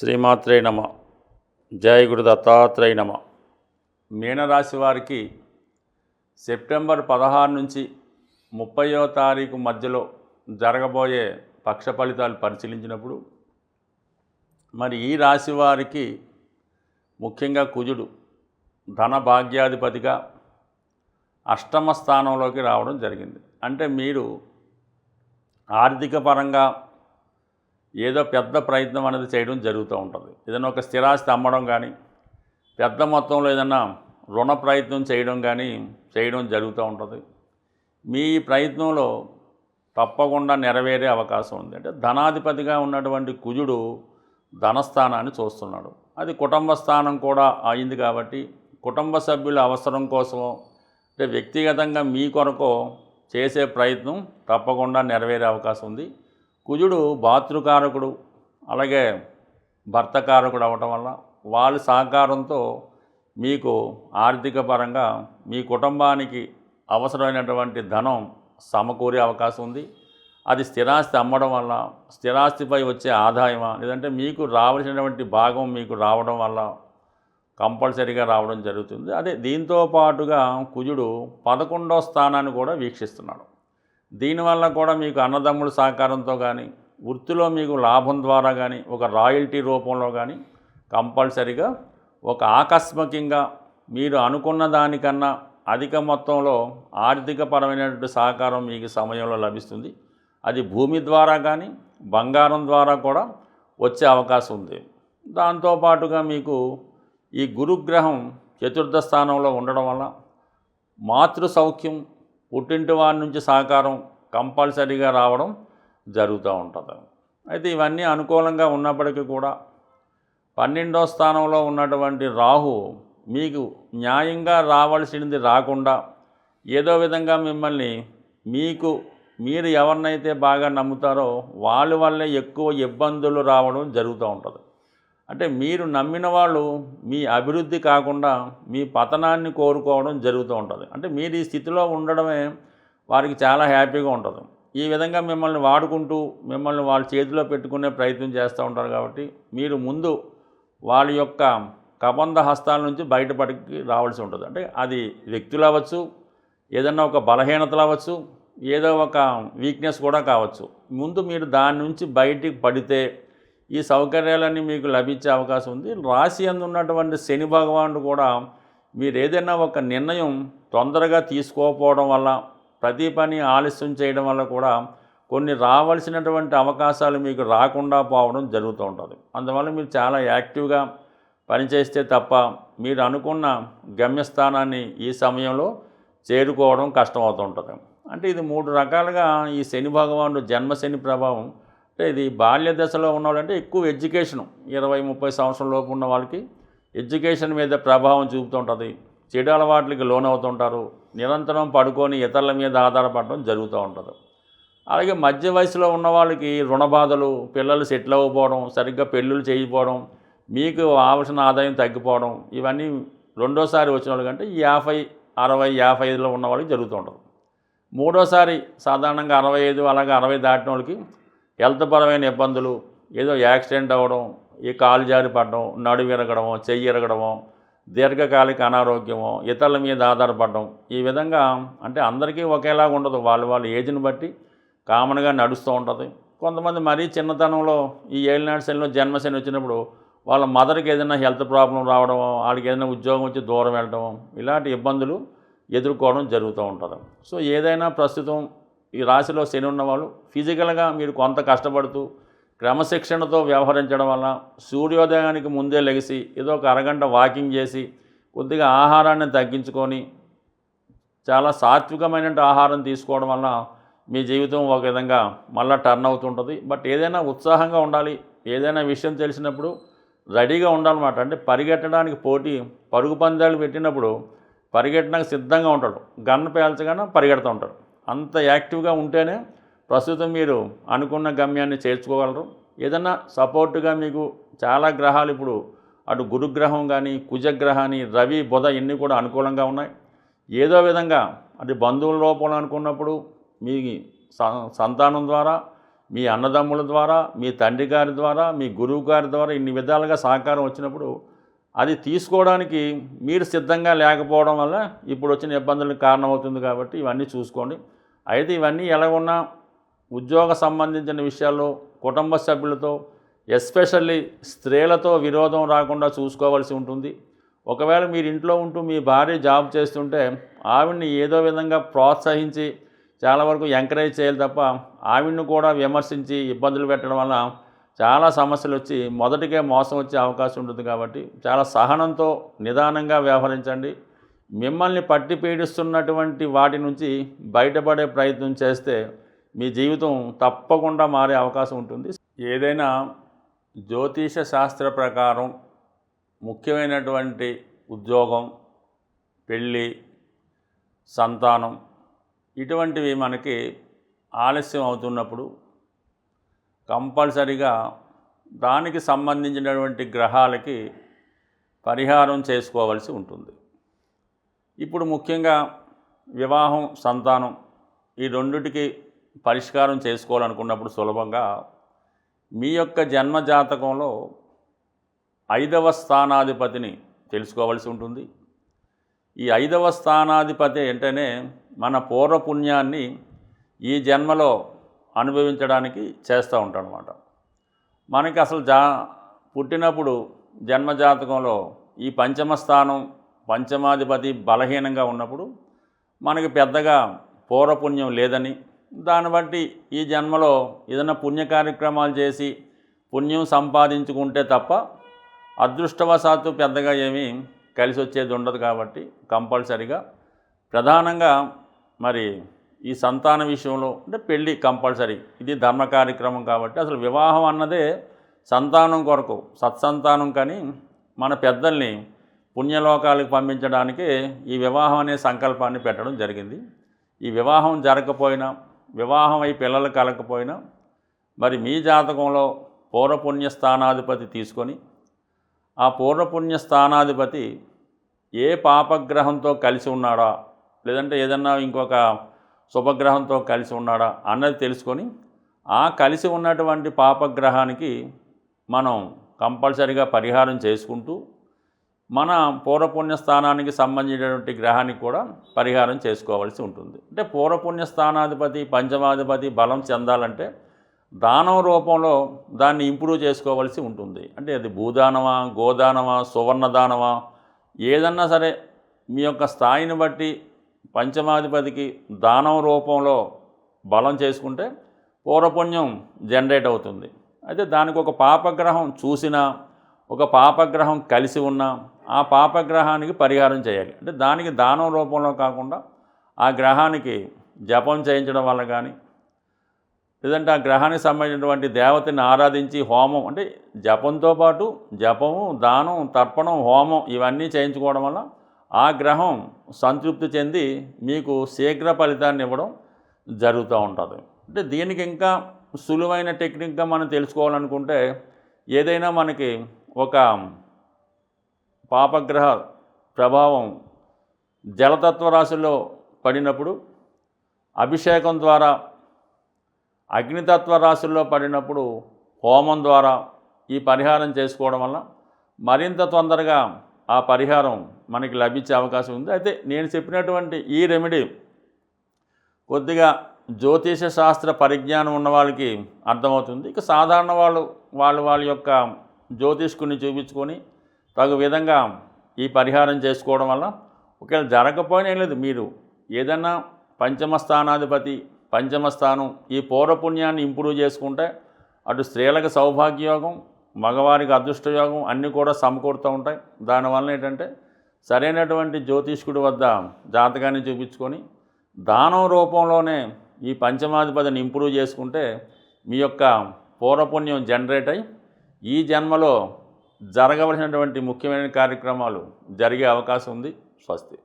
శ్రీమాత్రే నమ. జయ గురు దత్తాత్రేయ నమ. మీనరాశి వారికి సెప్టెంబర్ 16 నుంచి 30వ తారీఖు మధ్యలో జరగబోయే పక్ష ఫలితాలు పరిశీలించినప్పుడు మరి ఈ రాశి వారికి ముఖ్యంగా కుజుడు ధన భాగ్యాధిపతిగా అష్టమ స్థానంలోకి రావడం జరిగింది. అంటే మీరు ఆర్థిక పరంగా ఏదో పెద్ద ప్రయత్నం అనేది చేయడం జరుగుతూ ఉంటుంది. ఏదైనా ఒక స్థిరాస్తి అమ్మడం కానీ, పెద్ద మొత్తంలో ఏదైనా రుణ ప్రయత్నం చేయడం జరుగుతూ ఉంటుంది. మీ ప్రయత్నంలో తప్పకుండా నెరవేరే అవకాశం ఉంది. అంటే ధనాధిపతిగా ఉన్నటువంటి కుజుడు ధనస్థానాన్ని చూస్తున్నాడు. అది కుటుంబ స్థానం కూడా అయింది కాబట్టి కుటుంబ సభ్యుల అవసరం కోసం అంటే వ్యక్తిగతంగా మీ కొరకు చేసే ప్రయత్నం తప్పకుండా నెరవేరే అవకాశం ఉంది. కుజుడు భాతృకారకుడు అలాగే భర్తకారకుడు అవ్వటం వల్ల వాళ్ళ సహకారంతో మీకు ఆర్థిక పరంగా మీ కుటుంబానికి అవసరమైనటువంటి ధనం సమకూరే అవకాశం ఉంది. అది స్థిరాస్తి అమ్మడం వల్ల, స్థిరాస్తిపై వచ్చే ఆదాయమా, లేదంటే మీకు రావాల్సినటువంటి భాగం మీకు రావడం వల్ల కంపల్సరీగా రావడం జరుగుతుంది. అదే దీంతో పాటుగా కుజుడు 11వ స్థానాన్ని కూడా వీక్షిస్తున్నాడు. దీనివల్ల కూడా మీకు అన్నదమ్ముల సహకారంతో కానీ, వృత్తిలో మీకు లాభం ద్వారా కానీ, ఒక రాయల్టీ రూపంలో కానీ కంపల్సరీగా ఒక ఆకస్మికంగా మీరు అనుకున్న దానికన్నా అధిక మొత్తంలో ఆర్థికపరమైనటువంటి సహకారం మీకు సమయంలో లభిస్తుంది. అది భూమి ద్వారా కానీ, బంగారం ద్వారా కూడా వచ్చే అవకాశం ఉంది. దాంతోపాటుగా మీకు ఈ గురుగ్రహం 4వ స్థానంలో ఉండడం వల్ల మాతృ సౌఖ్యం, పుట్టింటి వారి నుంచి సహకారం కంపల్సరీగా రావడం జరుగుతూ ఉంటుంది. అయితే ఇవన్నీ అనుకూలంగా ఉన్నప్పటికీ కూడా 12వ స్థానంలో ఉన్నటువంటి రాహు మీకు న్యాయంగా రావాల్సినది రాకుండా ఏదో విధంగా మిమ్మల్ని మీరు ఎవరినైతే బాగా నమ్ముతారో వాళ్ళ వల్లే ఎక్కువ ఇబ్బందులు రావడం జరుగుతూ ఉంటుంది. అంటే మీరు నమ్మిన వాళ్ళు మీ అభివృద్ధి కాకుండా మీ పతనాన్ని కోరుకోవడం జరుగుతూ ఉంటుంది. అంటే మీరు ఈ స్థితిలో ఉండడమే వారికి చాలా హ్యాపీగా ఉంటుంది. ఈ విధంగా మిమ్మల్ని వాడుకుంటూ మిమ్మల్ని వాళ్ళ చేతిలో పెట్టుకునే ప్రయత్నం చేస్తూ ఉంటారు. కాబట్టి మీరు ముందు వాళ్ళ యొక్క కబంధ హస్తాల నుంచి బయటపడికి రావాల్సి ఉంటుంది. అంటే అది వ్యక్తులు అవ్వచ్చు, ఏదన్నా ఒక బలహీనతలు అవ్వచ్చు, ఏదో ఒక వీక్నెస్ కూడా కావచ్చు. ముందు మీరు దాని నుంచి బయటికి పడితే ఈ సౌకర్యాలన్నీ మీకు లభించే అవకాశం ఉంది. రాశి యందు ఉన్నటువంటి శని భగవానుడు కూడా మీరు ఏదైనా ఒక నిర్ణయం తొందరగా తీసుకోకపోవడం వల్ల, ప్రతి పని ఆలస్యం చేయడం వల్ల కూడా కొన్ని రావాల్సినటువంటి అవకాశాలు మీకు రాకుండా పోవడం జరుగుతూ ఉంటుంది. అందువల్ల మీరు చాలా యాక్టివ్గా పనిచేస్తే తప్ప మీరు అనుకున్న గమ్యస్థానాన్ని ఈ సమయంలో చేరుకోవడం కష్టమవుతూ ఉంటుంది. అంటే ఇది 3 రకాలుగా ఈ శని భగవానుడు జన్మశని ప్రభావం. అంటే ఇది బాల్య దశలో ఉన్నవాళ్ళంటే ఎక్కువ ఎడ్యుకేషను 20-30 సంవత్సరం లోపు ఉన్న వాళ్ళకి ఎడ్యుకేషన్ మీద ప్రభావం చూపుతూ ఉంటుంది. చెడు అలవాట్లకి లోనవుతుంటారు. నిరంతరం పడుకొని ఇతరుల మీద ఆధారపడడం జరుగుతూ ఉంటుంది. అలాగే మధ్య వయసులో ఉన్న వాళ్ళకి రుణ బాధలు, పిల్లలు సెటిల్ అవ్వకపోవడం, సరిగ్గా పెళ్ళిళ్ళు చేయకపోవడం, మీకు ఆవలసిన ఆదాయం తగ్గిపోవడం, ఇవన్నీ రెండోసారి వచ్చిన వాళ్ళకంటే 50, 60, 55లో ఉన్న వాళ్ళకి జరుగుతూ ఉంటుంది. మూడోసారి సాధారణంగా 65 అలాగే 60 దాటిన వాళ్ళకి హెల్త్ పరమైన ఇబ్బందులు, ఏదో యాక్సిడెంట్ అవ్వడం, ఈ కాలు జారి పడడం, నడు విరగడమో, చెయ్యి ఇరగడమో, దీర్ఘకాలిక అనారోగ్యమో, ఇతరుల మీద ఆధారపడడం, ఈ విధంగా అంటే అందరికీ ఒకేలాగా ఉండదు. వాళ్ళ ఏజ్ని బట్టి కామన్గా నడుస్తూ ఉంటుంది. కొంతమంది మరీ చిన్నతనంలో ఈ ఏలినాటి శనిలో జన్మశని వచ్చినప్పుడు వాళ్ళ మదర్కి ఏదైనా హెల్త్ ప్రాబ్లం రావడమో, వాళ్ళకి ఏదైనా ఉద్యోగం వచ్చి దూరం వెళ్ళడమో, ఇలాంటి ఇబ్బందులు ఎదుర్కోవడం జరుగుతూ ఉంటుంది. సో ఏదైనా ప్రస్తుతం ఈ రాశిలో శని ఉన్నవాళ్ళు ఫిజికల్గా మీరు కొంత కష్టపడుతూ క్రమశిక్షణతో వ్యవహరించడం వల్ల సూర్యోదయానికి ముందే లెగిసి ఏదో ఒక అరగంట వాకింగ్ చేసి కొద్దిగా ఆహారాన్ని తగ్గించుకొని చాలా సాత్వికమైన ఆహారం తీసుకోవడం వల్ల మీ జీవితం ఒక విధంగా మళ్ళీ టర్న్ అవుతుంటుంది. బట్ ఏదైనా ఉత్సాహంగా ఉండాలి, ఏదైనా విషయం తెలిసినప్పుడు రెడీగా ఉండాలన్నమాట. అంటే పరిగెట్టడానికి పరుగు పందాలు పెట్టినప్పుడు పరిగెట్టడానికి సిద్ధంగా ఉంటాడు. గన్ను పేల్చగానే పరిగెడుతూ ఉంటాడు. అంత యాక్టివ్గా ఉంటేనే ప్రస్తుతం మీరు అనుకున్న గమ్యాన్ని చేర్చుకోగలరు. ఏదన్నా సపోర్టుగా మీకు చాలా గ్రహాలు ఇప్పుడు అటు గురుగ్రహం కానీ, కుజగ్రహాన్ని, రవి, బుధ ఇన్ని కూడా అనుకూలంగా ఉన్నాయి. ఏదో విధంగా అది బంధువుల రూపంలో అనుకున్నప్పుడు మీ సంతానం ద్వారా మీ అన్నదమ్ముల ద్వారా, మీ తండ్రి గారి ద్వారా, మీ గురువు గారి ద్వారా ఇన్ని విధాలుగా సహకారం వచ్చినప్పుడు అది తీసుకోవడానికి మీరు సిద్ధంగా లేకపోవడం వల్ల ఇప్పుడు వచ్చిన ఇబ్బందులకు కారణమవుతుంది. కాబట్టి ఇవన్నీ చూసుకోండి. అయితే ఇవన్నీ ఎలాగున్నా ఉద్యోగ సంబంధించిన విషయాల్లో కుటుంబ సభ్యులతో, ఎస్పెషల్లీ స్త్రీలతో విరోధం రాకుండా చూసుకోవాల్సి ఉంటుంది. ఒకవేళ మీరు ఇంట్లో ఉంటూ మీ భార్య జాబ్ చేస్తుంటే ఆవిడ్ని ఏదో విధంగా ప్రోత్సహించి చాలా వరకు ఎంకరేజ్ చేయాలి తప్ప ఆవిడ్ని కూడా విమర్శించి ఇబ్బందులు పెట్టడం వల్ల చాలా సమస్యలు వచ్చి మొదటికే మోసం వచ్చే అవకాశం ఉంటుంది. కాబట్టి చాలా సహనంతో నిదానంగా వ్యవహరించండి. మిమ్మల్ని పట్టి పీడిస్తున్నటువంటి వాటి నుంచి బయటపడే ప్రయత్నం చేస్తే మీ జీవితం తప్పకుండా మారే అవకాశం ఉంటుంది. ఏదైనా జ్యోతిష శాస్త్ర ప్రకారం ముఖ్యమైనటువంటి ఉద్యోగం, పెళ్ళి, సంతానం ఇటువంటివి మనకి ఆలస్యం అవుతున్నప్పుడు కంపల్సరిగా దానికి సంబంధించినటువంటి గ్రహాలకి పరిహారం చేసుకోవాల్సి ఉంటుంది. ఇప్పుడు ముఖ్యంగా వివాహం, సంతానం ఈ రెండిటికి పరిష్కారం చేసుకోవాలనుకున్నప్పుడు సులభంగా మీ యొక్క జన్మజాతకంలో 5వ స్థానాధిపతిని తెలుసుకోవాల్సి ఉంటుంది. ఈ 5వ స్థానాధిపతి అంటేనే మన పూర్వపుణ్యాన్ని ఈ జన్మలో అనుభవించడానికి చేస్తూ ఉంటాడనమాట. మనకి అసలు పుట్టినప్పుడు జన్మజాతకంలో ఈ పంచమ స్థానం, పంచమాధిపతి బలహీనంగా ఉన్నప్పుడు మనకి పెద్దగా పూర్వపుణ్యం లేదని, దాన్ని బట్టి ఈ జన్మలో ఏదైనా పుణ్య కార్యక్రమాలు చేసి పుణ్యం సంపాదించుకుంటే తప్ప అదృష్టవశాత్తు పెద్దగా ఏమీ కలిసి వచ్చేది ఉండదు. కాబట్టి కంపల్సరిగా ప్రధానంగా మరి ఈ సంతాన విషయంలో అంటే పెళ్ళి కంపల్సరీ, ఇది ధర్మ కార్యక్రమం. కాబట్టి అసలు వివాహం అన్నదే సంతానం కొరకు, సత్సంతానం. కానీ మన పెద్దల్ని పుణ్యలోకాలకు పంపించడానికి ఈ వివాహం అనే సంకల్పాన్ని పెట్టడం జరిగింది. ఈ వివాహం జరగకపోయినా, వివాహం అయి పిల్లలు కలగకపోయినా మరి మీ జాతకంలో పూర్వపుణ్య స్థానాధిపతి తీసుకొని ఆ పూర్వపుణ్య స్థానాధిపతి ఏ పాపగ్రహంతో కలిసి ఉన్నాడా, లేదంటే ఏదన్నా ఇంకొక శుభగ్రహంతో కలిసి ఉన్నాడా అన్నది తెలుసుకొని ఆ కలిసి ఉన్నటువంటి పాపగ్రహానికి మనం కంపల్సరిగా పరిహారం చేసుకుంటూ మన పూర్వపుణ్య స్థానానికి సంబంధించినటువంటి గ్రహానికి కూడా పరిహారం చేసుకోవాల్సి ఉంటుంది. అంటే పూర్వపుణ్య స్థానాధిపతి, పంచమాధిపతి బలం చెందాలంటే దానం రూపంలో దాన్ని ఇంప్రూవ్ చేసుకోవాల్సి ఉంటుంది. అంటే అది భూదానమా, గోదానమా, సువర్ణదానమా, ఏదన్నా సరే మీ యొక్క స్థాయిని బట్టి పంచమాధిపతికి దానం రూపంలో బలం చేసుకుంటే పూర్వపుణ్యం జనరేట్ అవుతుంది. అయితే దానికి ఒక పాపగ్రహం చూసినా, ఒక పాపగ్రహం కలిసి ఉన్నా ఆ పాపగ్రహానికి పరిహారం చేయాలి. అంటే దానికి దానం రూపంలో కాకుండా ఆ గ్రహానికి జపం చేయించడం వల్ల కానీ, లేదంటే ఆ గ్రహానికి సంబంధించినటువంటి దేవతని ఆరాధించి హోమం, అంటే జపంతో పాటు జపము, దానం, తర్పణం, హోమం ఇవన్నీ చేయించుకోవడం వల్ల ఆ గ్రహం సంతృప్తి చెంది మీకు శీఘ్ర ఫలితాన్ని ఇవ్వడం జరుగుతూ ఉంటుంది. అంటే దీనికి ఇంకా సులువైన టెక్నిక్గా మనం తెలుసుకోవాలనుకుంటే ఏదైనా మనకి ఒక పాపగ్రహ ప్రభావం జలతత్వ రాశిలో పడినప్పుడు అభిషేకం ద్వారా, అగ్నితత్వ రాశుల్లో పడినప్పుడు హోమం ద్వారా ఈ పరిహారం చేసుకోవడం వల్ల మరింత తొందరగా ఆ పరిహారం మనకి లభించే అవకాశం ఉంది. అయితే నేను చెప్పినటువంటి ఈ రెమెడీ కొద్దిగా జ్యోతిష శాస్త్ర పరిజ్ఞానం ఉన్న వాళ్ళకి అర్థమవుతుంది. ఇక సాధారణ వాళ్ళ యొక్క జ్యోతిష్కుని చూపించుకొని తగు విధంగా ఈ పరిహారం చేసుకోవడం వల్ల ఒకవేళ జరగకపోయినా ఏం లేదు, మీరు ఏదన్నా పంచమ స్థానాధిపతి, పంచమ స్థానం ఈ పూర్వపుణ్యాన్ని ఇంప్రూవ్ చేసుకుంటే అటు స్త్రీలకు సౌభాగ్యయోగం, మగవారికి అదృష్టయోగం అన్నీ కూడా సమకూరుతూ ఉంటాయి. దానివల్ల ఏంటంటే సరైనటువంటి జ్యోతిష్కుడి వద్ద జాతకాన్ని చూపించుకొని దానం రూపంలోనే ఈ పంచమాధిపతిని ఇంప్రూవ్ చేసుకుంటే మీ యొక్క పూర్వపుణ్యం జనరేట్ అయ్యి ఈ జన్మలో జరగవలసినటువంటి ముఖ్యమైన కార్యక్రమాలు జరిగే అవకాశం ఉంది. స్వస్తి.